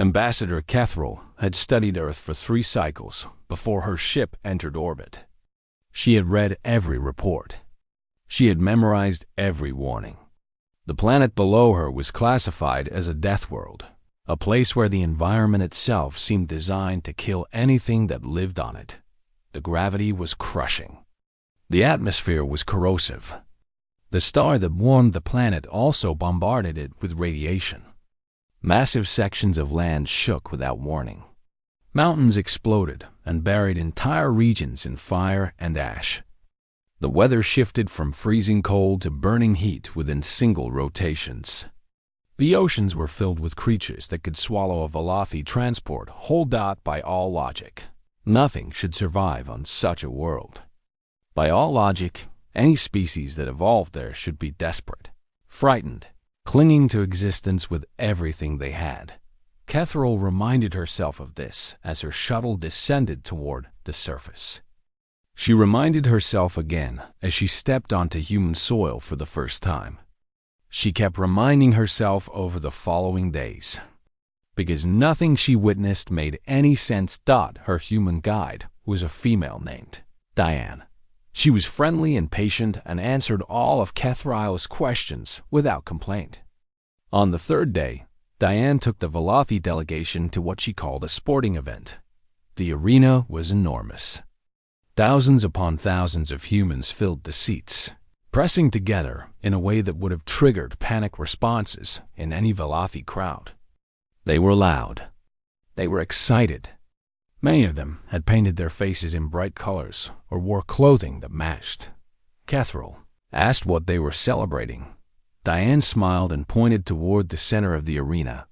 Ambassador Kethril had studied Earth for 3 cycles before her ship entered orbit. She had read every report. She had memorized every warning. The planet below her was classified as a death world, a place where the environment itself seemed designed to kill anything that lived on it. The gravity was crushing. The atmosphere was corrosive. The star that warmed the planet also bombarded it with radiation. Massive sections of land shook without warning. Mountains exploded and buried entire regions in fire and ash. The weather shifted from freezing cold to burning heat within single rotations. The oceans were filled with creatures that could swallow a Velothi transport whole by all logic. Nothing should survive on such a world. By all logic, any species that evolved there should be desperate, frightened, clinging to existence with everything they had. Kethril reminded herself of this as her shuttle descended toward the surface. She reminded herself again as she stepped onto human soil for the first time. She kept reminding herself over the following days, because nothing she witnessed made any sense. Her human guide was a female named Diane. She was friendly and patient and answered all of Kethril's questions without complaint. On the 3rd day, Diane took the Velothi delegation to what she called a sporting event. The arena was enormous. Thousands upon thousands of humans filled the seats, pressing together in a way that would have triggered panic responses in any Velothi crowd. They were loud. They were excited. Many of them had painted their faces in bright colors or wore clothing that matched. Kethril asked what they were celebrating. Diane smiled and pointed toward the center of the arena,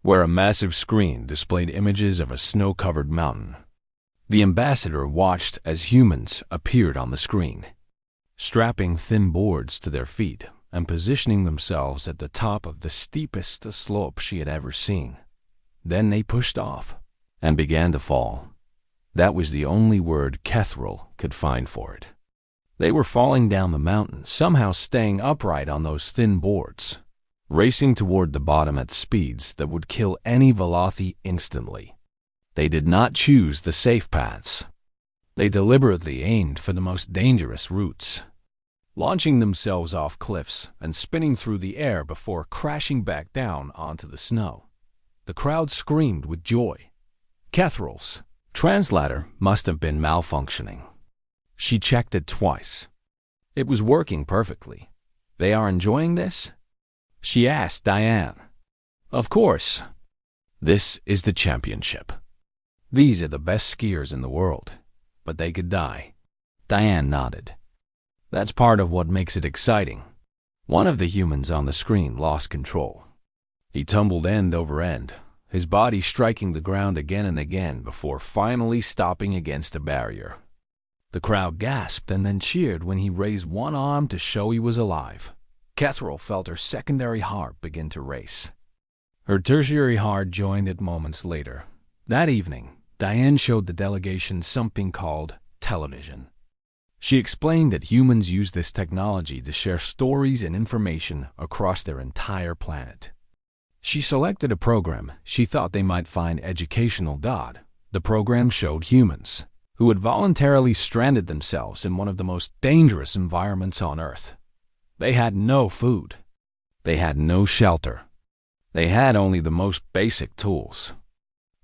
where a massive screen displayed images of a snow-covered mountain. The ambassador watched as humans appeared on the screen, strapping thin boards to their feet and positioning themselves at the top of the steepest slope she had ever seen. Then they pushed off and began to fall. That was the only word Kethril could find for it. They were falling down the mountain, somehow staying upright on those thin boards, racing toward the bottom at speeds that would kill any Velothi instantly. They did not choose the safe paths. They deliberately aimed for the most dangerous routes, launching themselves off cliffs and spinning through the air before crashing back down onto the snow. The crowd screamed with joy. Kethril's translator must have been malfunctioning. She checked it twice. It was working perfectly. "They are enjoying this?" she asked Diane. "Of course. This is the championship. These are the best skiers in the world, but they could die." Diane nodded. "That's part of what makes it exciting." One of the humans on the screen lost control. He tumbled end over end, his body striking the ground again and again before finally stopping against a barrier. The crowd gasped and then cheered when he raised one arm to show he was alive. Kethril felt her secondary heart begin to race. Her tertiary heart joined it moments later. That evening, Diane showed the delegation something called television. She explained that humans use this technology to share stories and information across their entire planet. She selected a program she thought they might find educational. The program showed humans who had voluntarily stranded themselves in one of the most dangerous environments on Earth. They had no food. They had no shelter. They had only the most basic tools.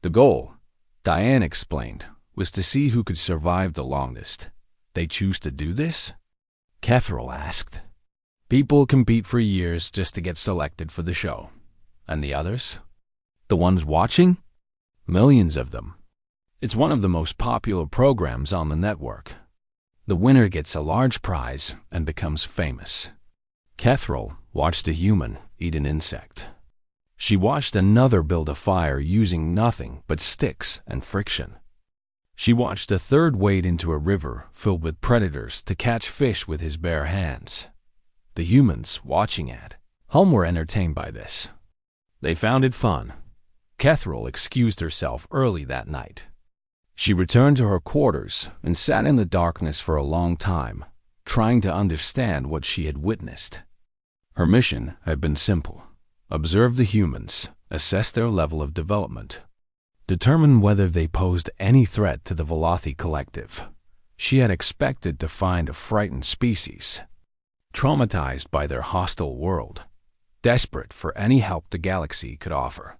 The goal, Diane explained, was to see who could survive the longest. "They choose to do this?" Kethril asked. "People compete for years just to get selected for the show. And the others? The ones watching? Millions of them. It's one of the most popular programs on the network. The winner gets a large prize and becomes famous." Kethril watched a human eat an insect. She watched another build a fire using nothing but sticks and friction. She watched a third wade into a river filled with predators to catch fish with his bare hands. The humans watching at home were entertained by this. They found it fun. Kethril excused herself early that night. She returned to her quarters and sat in the darkness for a long time, trying to understand what she had witnessed. Her mission had been simple: observe the humans assess their level of development, determine whether they posed any threat to the Velothi collective. She had expected to find a frightened species, traumatized by their hostile world, desperate for any help the galaxy could offer.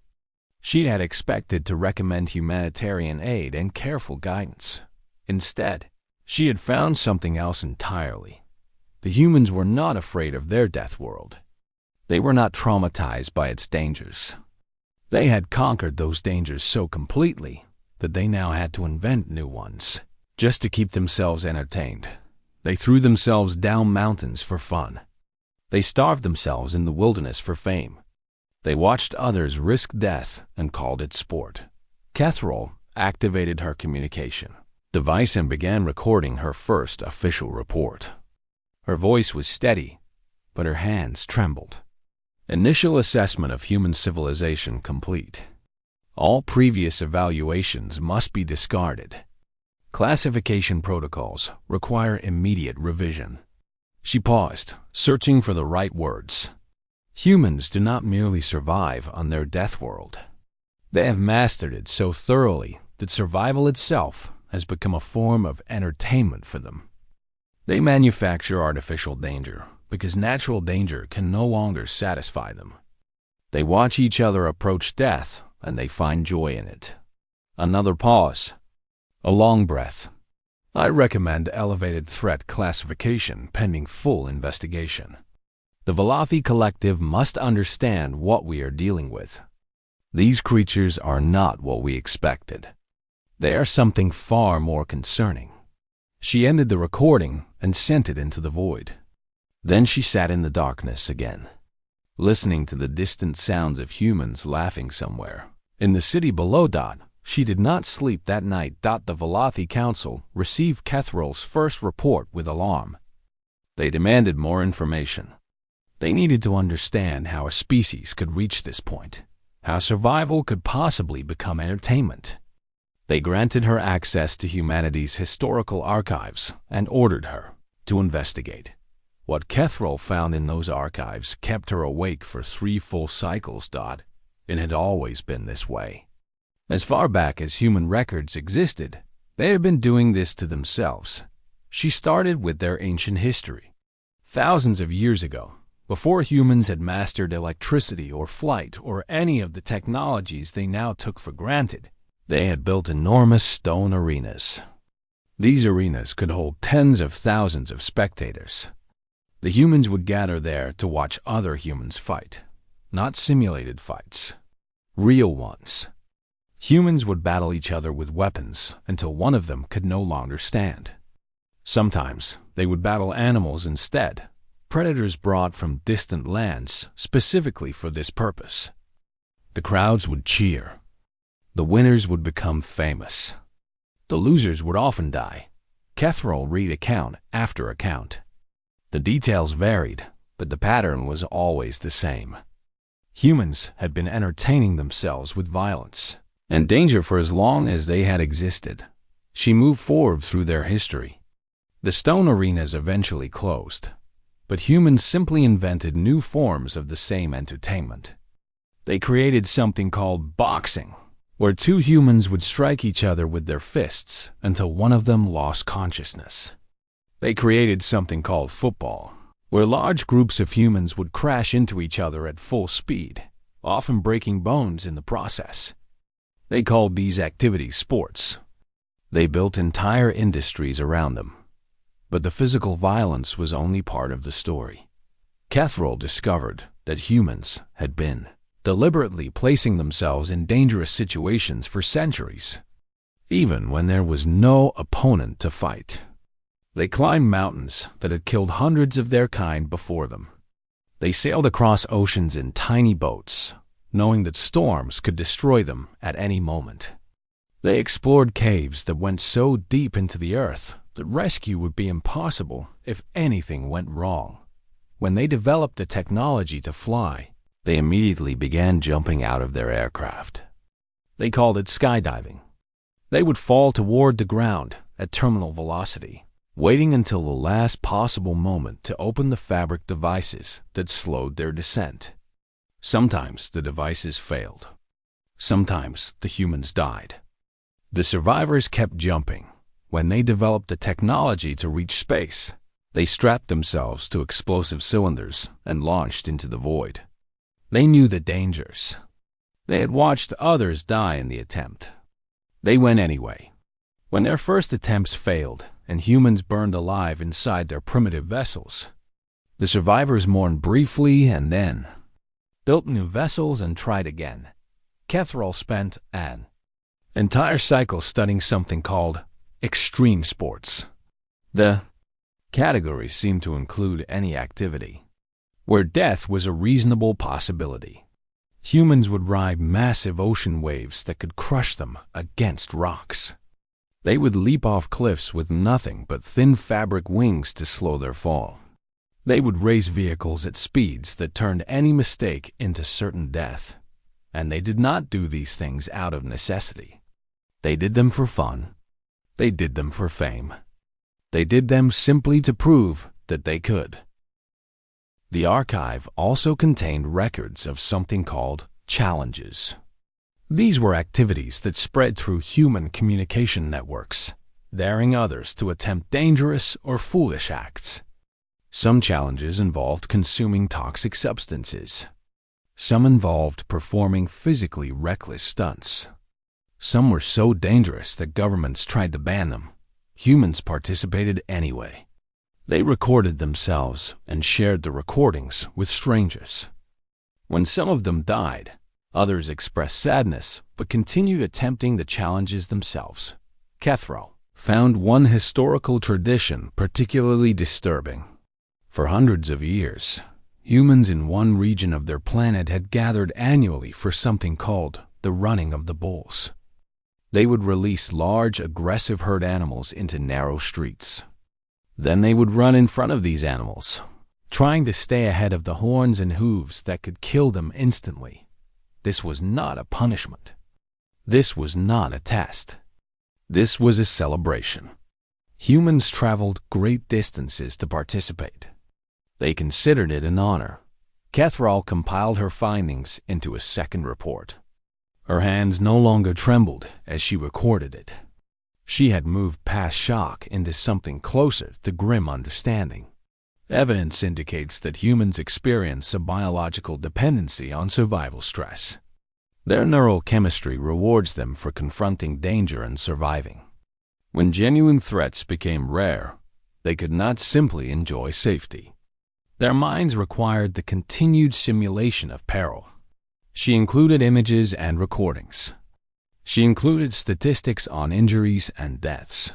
She had expected to recommend humanitarian aid and careful guidance. Instead, she had found something else entirely. The humans were not afraid of their death world. They were not traumatized by its dangers. They had conquered those dangers so completely that they now had to invent new ones, just to keep themselves entertained. They threw themselves down mountains for fun. They starved themselves in the wilderness for fame. They watched others risk death and called it sport. Kethrol activated her communication device and began recording her first official report. Her voice was steady, but her hands trembled. Initial assessment of human civilization complete. All previous evaluations must be discarded. Classification protocols require immediate revision. She paused, searching for the right words. Humans do not merely survive on their death world. They have mastered it so thoroughly that survival itself has become a form of entertainment for them. They manufacture artificial danger because natural danger can no longer satisfy them. They watch each other approach death and they find joy in it. Another pause. A long breath. I recommend elevated threat classification pending full investigation. The Velothi Collective must understand what we are dealing with. These creatures are not what we expected. They are something far more concerning. She ended the recording and sent it into the void. Then she sat in the darkness again, listening to the distant sounds of humans laughing somewhere. In the city below. She did not sleep that night. The Velothi Council received Kethrol's first report with alarm. They demanded more information. They needed to understand how a species could reach this point, how survival could possibly become entertainment. They granted her access to humanity's historical archives and ordered her to investigate. What Kethrol found in those archives kept her awake for 3 full cycles. It had always been this way. As far back as human records existed, they had been doing this to themselves. She started with their ancient history. Thousands of years ago, before humans had mastered electricity or flight or any of the technologies they now took for granted, they had built enormous stone arenas. These arenas could hold tens of thousands of spectators. The humans would gather there to watch other humans fight, not simulated fights, real ones. Humans would battle each other with weapons until one of them could no longer stand. Sometimes they would battle animals instead, predators brought from distant lands specifically for this purpose. The crowds would cheer. The winners would become famous. The losers would often die. Kethrol read account after account. The details varied, but the pattern was always the same. Humans had been entertaining themselves with violence and danger for as long as they had existed. She moved forward through their history. The stone arenas eventually closed, but humans simply invented new forms of the same entertainment. They created something called boxing, where 2 humans would strike each other with their fists until one of them lost consciousness. They created something called football, where large groups of humans would crash into each other at full speed, often breaking bones in the process. They called these activities sports. They built entire industries around them. But the physical violence was only part of the story. Kethrol discovered that humans had been deliberately placing themselves in dangerous situations for centuries, even when there was no opponent to fight. They climbed mountains that had killed hundreds of their kind before them. They sailed across oceans in tiny boats, knowing that storms could destroy them at any moment. They explored caves that went so deep into the earth that rescue would be impossible if anything went wrong. When they developed the technology to fly, they immediately began jumping out of their aircraft. They called it skydiving. They would fall toward the ground at terminal velocity, waiting until the last possible moment to open the fabric devices that slowed their descent. Sometimes the devices failed. Sometimes the humans died. The survivors kept jumping. When they developed the technology to reach space, they strapped themselves to explosive cylinders and launched into the void. They knew the dangers. They had watched others die in the attempt. They went anyway. When their first attempts failed and humans burned alive inside their primitive vessels, the survivors mourned briefly and then built new vessels and tried again. Catherall spent an entire cycle studying something called extreme sports. The category seemed to include any activity where death was a reasonable possibility. Humans would ride massive ocean waves that could crush them against rocks. They would leap off cliffs with nothing but thin fabric wings to slow their fall. They would race vehicles at speeds that turned any mistake into certain death. And they did not do these things out of necessity. They did them for fun. They did them for fame. They did them simply to prove that they could. The archive also contained records of something called challenges. These were activities that spread through human communication networks, daring others to attempt dangerous or foolish acts. Some challenges involved consuming toxic substances. Some involved performing physically reckless stunts. Some were so dangerous that governments tried to ban them. Humans participated anyway. They recorded themselves and shared the recordings with strangers. When some of them died, others expressed sadness but continued attempting the challenges themselves. Catherall found one historical tradition particularly disturbing. For hundreds of years, humans in one region of their planet had gathered annually for something called the running of the bulls. They would release large, aggressive herd animals into narrow streets. Then they would run in front of these animals, trying to stay ahead of the horns and hooves that could kill them instantly. This was not a punishment. This was not a test. This was a celebration. Humans traveled great distances to participate. They considered it an honor. Catherall compiled her findings into a second report. Her hands no longer trembled as she recorded it. She had moved past shock into something closer to grim understanding. Evidence indicates that humans experience a biological dependency on survival stress. Their neurochemistry rewards them for confronting danger and surviving. When genuine threats became rare, they could not simply enjoy safety. Their minds required the continued simulation of peril. She included images and recordings. She included statistics on injuries and deaths.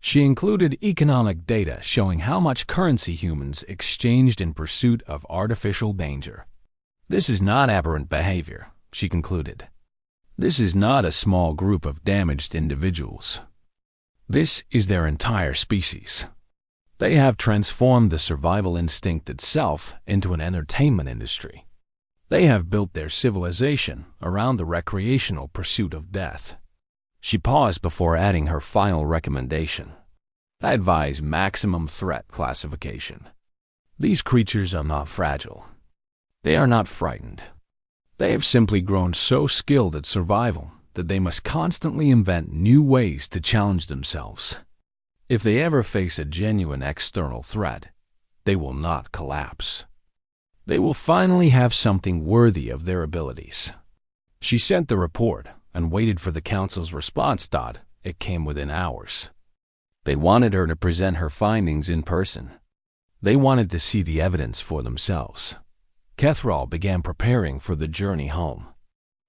She included economic data showing how much currency humans exchanged in pursuit of artificial danger. This is not aberrant behavior, she concluded. This is not a small group of damaged individuals. This is their entire species. They have transformed the survival instinct itself into an entertainment industry. They have built their civilization around the recreational pursuit of death. She paused before adding her final recommendation. I advise maximum threat classification. These creatures are not fragile. They are not frightened. They have simply grown so skilled at survival that they must constantly invent new ways to challenge themselves. If they ever face a genuine external threat, they will not collapse. They will finally have something worthy of their abilities. She sent the report and waited for the council's response. It came within hours. They wanted her to present her findings in person. They wanted to see the evidence for themselves. Catherall began preparing for the journey home.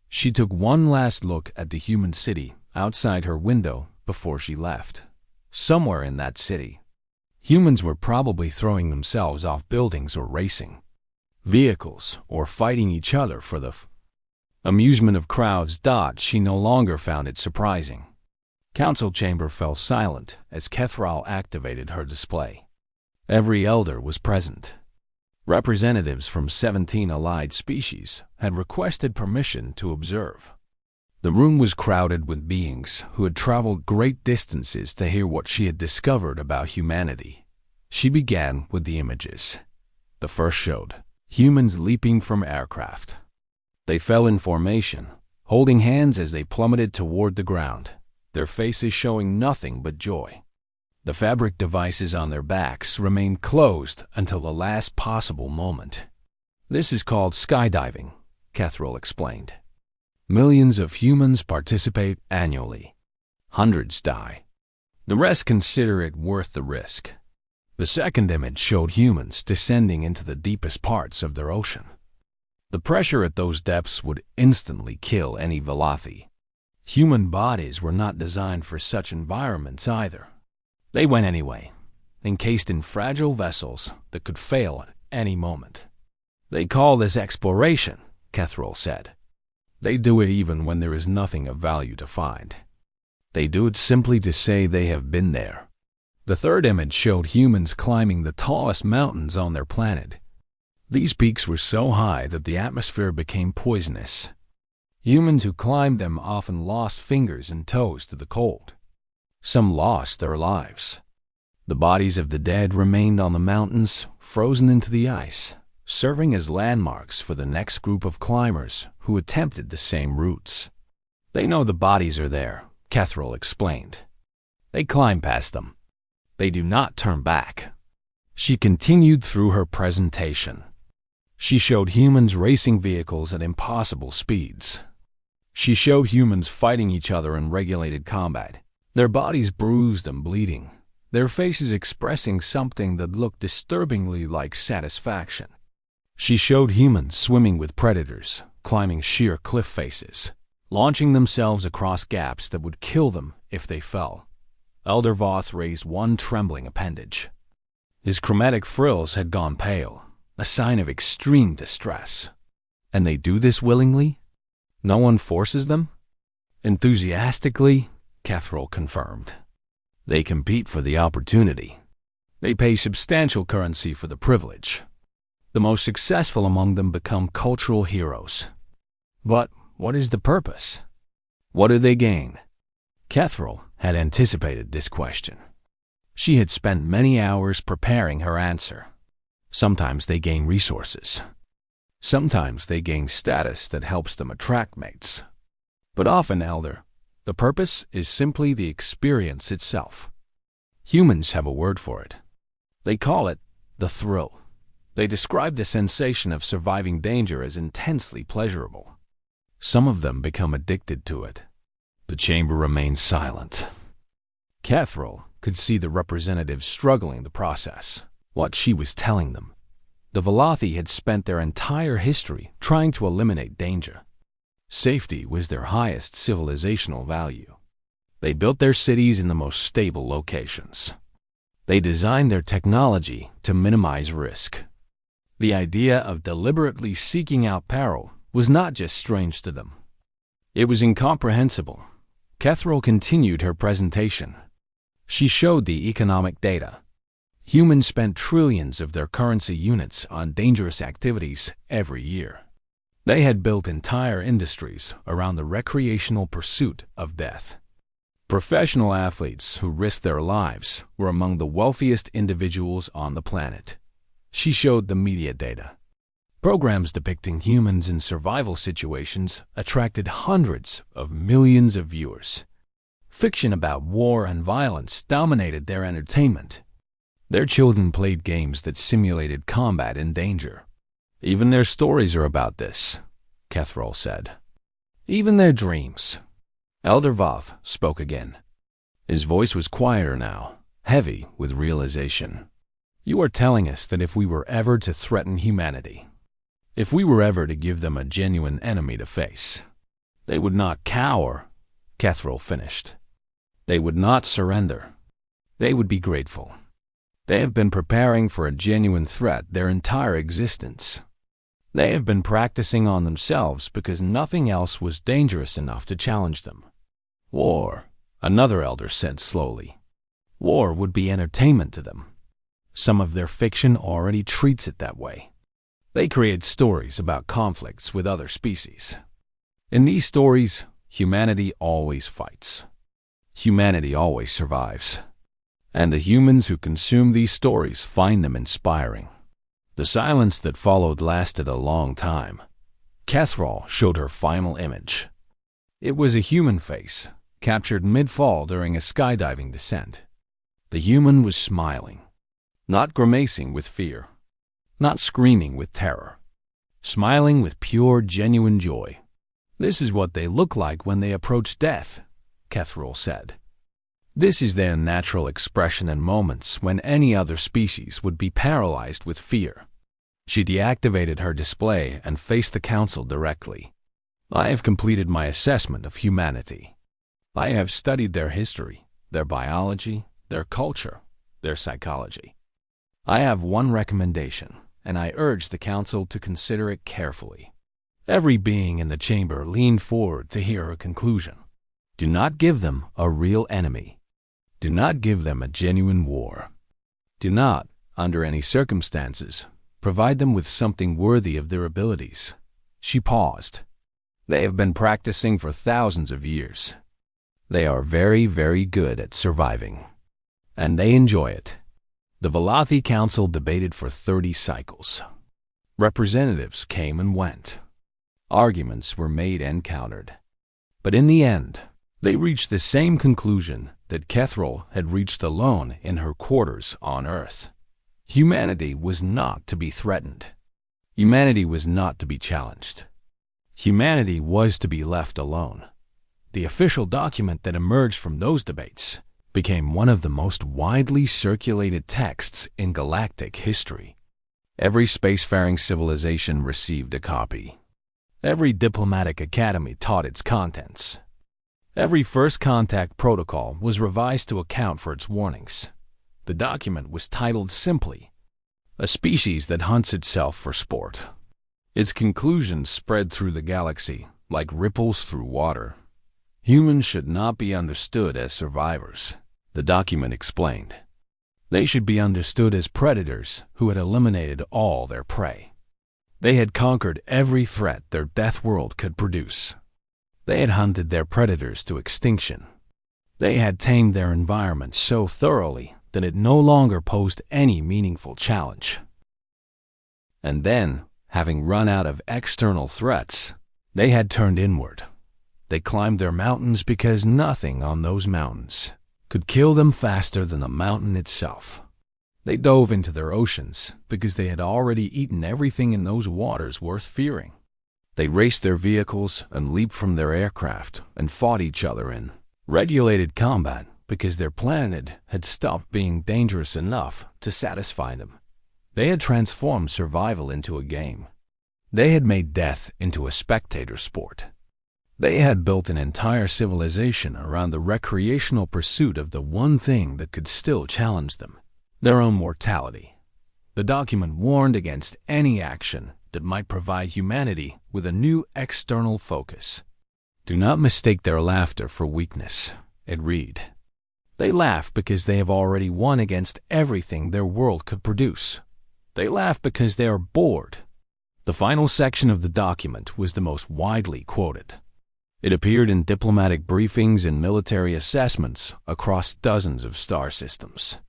She took one last look at the human city outside her window before she left. Somewhere in that city, humans were probably throwing themselves off buildings or racing vehicles or fighting each other for the amusement of crowds. She no longer found it surprising. Council chamber fell silent as Catherall activated her display. Every elder was present. Representatives from 17 allied species had requested permission to observe. The room was crowded with beings who had traveled great distances to hear what she had discovered about humanity. She began with the images. The first showed humans leaping from aircraft. They fell in formation, holding hands as they plummeted toward the ground, their faces showing nothing but joy. The fabric devices on their backs remained closed until the last possible moment. "This is called skydiving," Catherall explained. "Millions of humans participate annually. Hundreds die. The rest consider it worth the risk." The second image showed humans descending into the deepest parts of their ocean. The pressure at those depths would instantly kill any Velothi. Human bodies were not designed for such environments either. They went anyway, encased in fragile vessels that could fail at any moment. "They call this exploration," Catherall said. "They do it even when there is nothing of value to find. They do it simply to say they have been there." The third image showed humans climbing the tallest mountains on their planet. These peaks were so high that the atmosphere became poisonous. Humans who climbed them often lost fingers and toes to the cold. Some lost their lives. The bodies of the dead remained on the mountains, frozen into the ice, serving as landmarks for the next group of climbers who attempted the same routes. "They know the bodies are there," Catherall explained. "They climb past them. They do not turn back." She continued through her presentation. She showed humans racing vehicles at impossible speeds. She showed humans fighting each other in regulated combat, their bodies bruised and bleeding, their faces expressing something that looked disturbingly like satisfaction. She showed humans swimming with predators, climbing sheer cliff faces, launching themselves across gaps that would kill them if they fell. Elder Voth raised one trembling appendage. His chromatic frills had gone pale, a sign of extreme distress. "And they do this willingly? No one forces them?" "Enthusiastically," Catherall confirmed. "They compete for the opportunity. They pay substantial currency for the privilege. The most successful among them become cultural heroes." "But what is the purpose? What do they gain?" Catherall had anticipated this question. She had spent many hours preparing her answer. Sometimes they gain resources. Sometimes they gain status that helps them attract mates. But often, Elder, the purpose is simply the experience itself. Humans have a word for it. They call it the thrill. They describe the sensation of surviving danger as intensely pleasurable. Some of them become addicted to it. The chamber remained silent. Catherall could see the representatives struggling to process what she was telling them. The Velothi had spent their entire history trying to eliminate danger. Safety was their highest civilizational value. They built their cities in the most stable locations. They designed their technology to minimize risk. The idea of deliberately seeking out peril was not just strange to them. It was incomprehensible. Catherall continued her presentation. She showed the economic data. Humans spent trillions of their currency units on dangerous activities every year. They had built entire industries around the recreational pursuit of death. Professional athletes who risked their lives were among the wealthiest individuals on the planet. She showed the media data. Programs depicting humans in survival situations attracted hundreds of millions of viewers. Fiction about war and violence dominated their entertainment. Their children played games that simulated combat and danger. "Even their stories are about this," Catherall said. "Even their dreams." Elder Voth spoke again. His voice was quieter now, heavy with realization. "You are telling us that if we were ever to threaten humanity, if we were ever to give them a genuine enemy to face, they would not cower," Catherall finished. "They would not surrender. They would be grateful. They have been preparing for a genuine threat their entire existence. They have been practicing on themselves because nothing else was dangerous enough to challenge them. War," another elder said slowly. "War would be entertainment to them. Some of their fiction already treats it that way. They create stories about conflicts with other species. In these stories, humanity always fights. Humanity always survives. And the humans who consume these stories find them inspiring." The silence that followed lasted a long time. Catherall showed her final image. It was a human face, captured mid-fall during a skydiving descent. The human was smiling, not grimacing with fear, not screaming with terror, smiling with pure, genuine joy. "This is what they look like when they approach death," Catherall said. "This is their natural expression in moments when any other species would be paralyzed with fear." She deactivated her display and faced the council directly. "I have completed my assessment of humanity. I have studied their history, their biology, their culture, their psychology. I have one recommendation, and I urge the council to consider it carefully." Every being in the chamber leaned forward to hear her conclusion. "Do not give them a real enemy. Do not give them a genuine war. Do not, under any circumstances, provide them with something worthy of their abilities." She paused. "They have been practicing for thousands of years. They are very, very good at surviving, and they enjoy it." The Velothi Council debated for 30 cycles. Representatives came and went. Arguments were made and countered. But in the end, they reached the same conclusion that Catherall had reached alone in her quarters on Earth. Humanity was not to be threatened. Humanity was not to be challenged. Humanity was to be left alone. The official document that emerged from those debates became one of the most widely circulated texts in galactic history. Every spacefaring civilization received a copy. Every diplomatic academy taught its contents. Every first contact protocol was revised to account for its warnings. The document was titled simply, "A Species That Hunts Itself for Sport." Its conclusions spread through the galaxy like ripples through water. Humans should not be understood as survivors, the document explained. They should be understood as predators who had eliminated all their prey. They had conquered every threat their death world could produce. They had hunted their predators to extinction. They had tamed their environment so thoroughly that it no longer posed any meaningful challenge. And then, having run out of external threats, they had turned inward. They climbed their mountains because nothing on those mountains could kill them faster than the mountain itself. They dove into their oceans because they had already eaten everything in those waters worth fearing. They raced their vehicles and leaped from their aircraft and fought each other in regulated combat because their planet had stopped being dangerous enough to satisfy them. They had transformed survival into a game. They had made death into a spectator sport. They had built an entire civilization around the recreational pursuit of the one thing that could still challenge them, their own mortality. The document warned against any action that might provide humanity with a new external focus. "Do not mistake their laughter for weakness," it read. "They laugh because they have already won against everything their world could produce. They laugh because they are bored." The final section of the document was the most widely quoted. It appeared in diplomatic briefings and military assessments across dozens of star systems.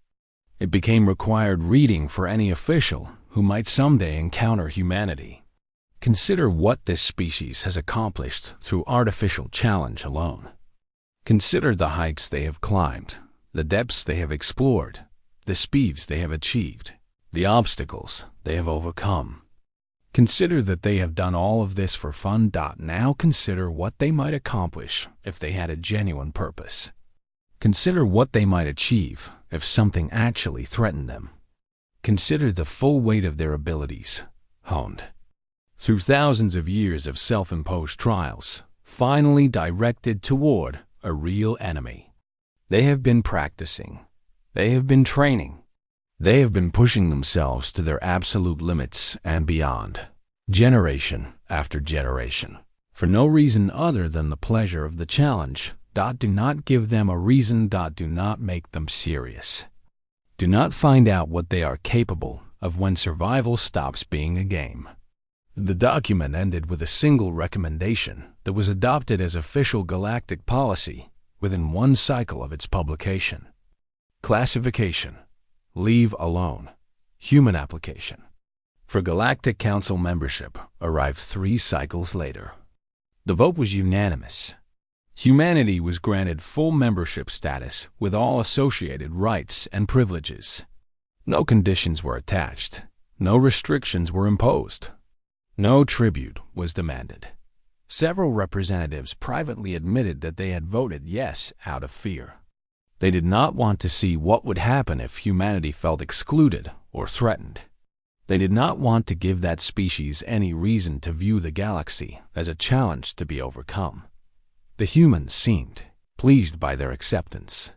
It became required reading for any official who might someday encounter humanity. Consider what this species has accomplished through artificial challenge alone. Consider the heights they have climbed, the depths they have explored, the speeds they have achieved, the obstacles they have overcome. Consider that they have done all of this for fun. Now consider what they might accomplish if they had a genuine purpose. Consider what they might achieve if something actually threatened them. Consider the full weight of their abilities, honed through thousands of years of self-imposed trials, finally directed toward a real enemy. They have been practicing. They have been training. They have been pushing themselves to their absolute limits and beyond, generation after generation, for no reason other than the pleasure of the challenge. Do not give them a reason. Do not make them serious. Do not find out what they are capable of when survival stops being a game. The document ended with a single recommendation that was adopted as official galactic policy within one cycle of its publication. Classification: leave alone. Human application: for Galactic Council membership arrived 3 cycles later. The vote was unanimous. Humanity was granted full membership status with all associated rights and privileges. No conditions were attached. No restrictions were imposed. No tribute was demanded. Several representatives privately admitted that they had voted yes out of fear. They did not want to see what would happen if humanity felt excluded or threatened. They did not want to give that species any reason to view the galaxy as a challenge to be overcome. The humans seemed pleased by their acceptance.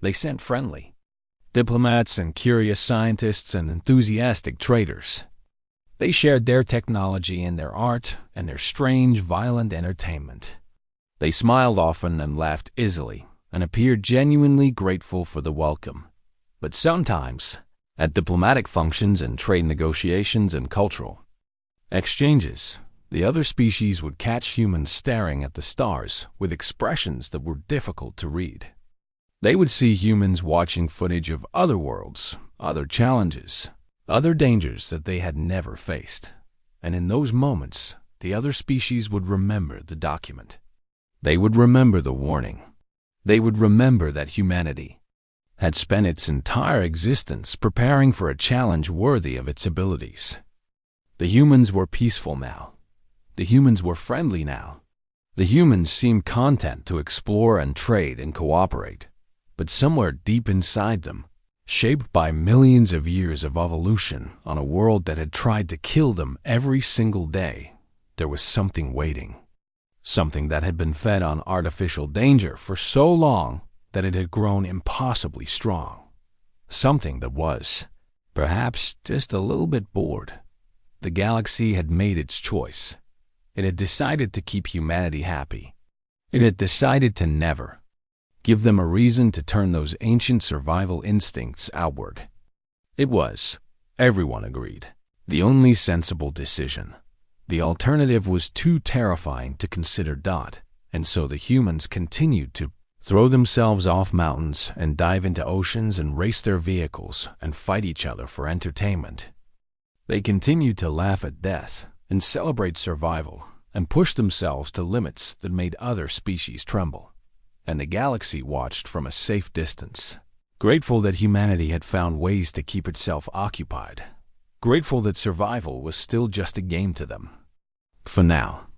They sent friendly diplomats and curious scientists and enthusiastic traders. They shared their technology and their art and their strange, violent entertainment. They smiled often and laughed easily and appeared genuinely grateful for the welcome. But sometimes, at diplomatic functions and trade negotiations and cultural exchanges, the other species would catch humans staring at the stars with expressions that were difficult to read. They would see humans watching footage of other worlds, other challenges, other dangers that they had never faced. And in those moments, the other species would remember the document. They would remember the warning. They would remember that humanity had spent its entire existence preparing for a challenge worthy of its abilities. The humans were peaceful now. The humans were friendly now. The humans seemed content to explore and trade and cooperate. But somewhere deep inside them, shaped by millions of years of evolution on a world that had tried to kill them every single day, there was something waiting. Something that had been fed on artificial danger for so long that it had grown impossibly strong. Something that was, perhaps, just a little bit bored. The galaxy had made its choice. It had decided to keep humanity happy. It had decided to never give them a reason to turn those ancient survival instincts outward. It was, everyone agreed, the only sensible decision. The alternative was too terrifying to consider. And so the humans continued to throw themselves off mountains and dive into oceans and race their vehicles and fight each other for entertainment. They continued to laugh at death and celebrate survival and push themselves to limits that made other species tremble. And the galaxy watched from a safe distance, grateful that humanity had found ways to keep itself occupied, grateful that survival was still just a game to them. For now,